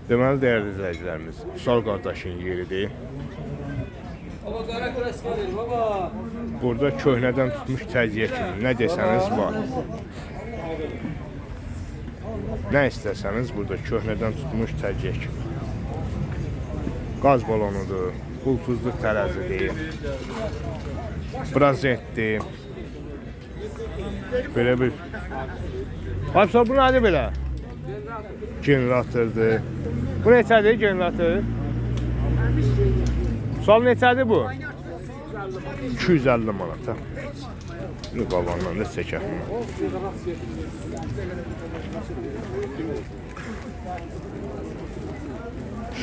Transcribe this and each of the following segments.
Deməli, dəyərli izləyicilərimiz, Vüsal qardaşın yeridir. Burada köhnədən tutmuş təziyə kimi nə desəniz var. Nə istəsəniz burada köhnədən tutmuş təziyə kimi. Qaz balonudur, qultuzlu tərəzidir, brazentdir. Belə bir... Baxsa, bu nədir belə? Generatordur. Bu neçədir generator? Sol neçədir bu? 250 manata. Bu qalandan da çəkək.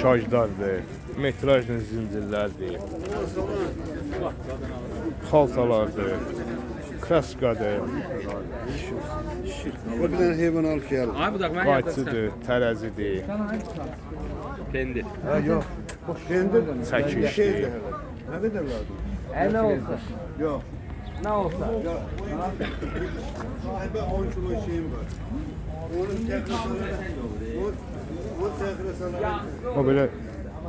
Şarjlardır, metrajlı zincirlərdir, xaltalardır, kraskadır, Bu bir tane heyvan alıp geldi. qayçıdır, tərəzidir, Pendir. Ha yok. Kendi çəkişdir. Ne kadar lazım? Ne olsa? Yok. Ne olsa? Sahibi 10 kilo şeyim var. Onun tekrar o tekrar sana. O belə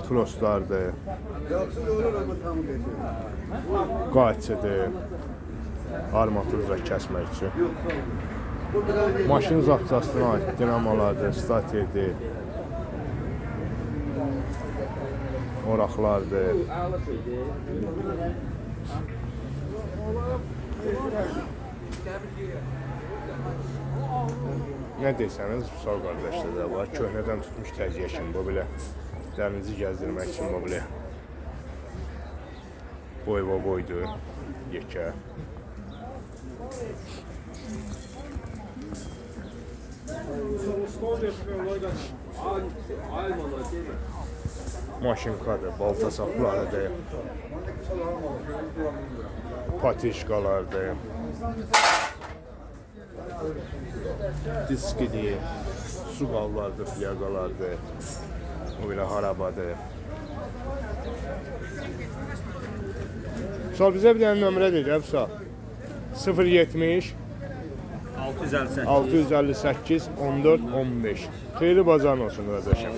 troslardır, Yapsız olur ama tam geçiyor. qayçıdır, armaturda kəsmək üçün. Yok sağ ol. Bu biraz Maşın zapçasına aid dinamolardır, statirdir, oraqlardır. Nə desəniz, Vüsal qardaşda da var. Köhnədən tutmuş təziyə kimi, bu belə dərinizi gəzdirmək üçün bu belə boyva boydur, yekə. Maşınkadır, balta saplarıdır, patişkalardır, diskidir, su qallardır, fiyaqalardır, o belə harabadır. Vüsal, bizə bir dənə nömrə deyir, Vüsal. 070 658. 658 14 15. Xeyirli bazarın olsun qardaşım.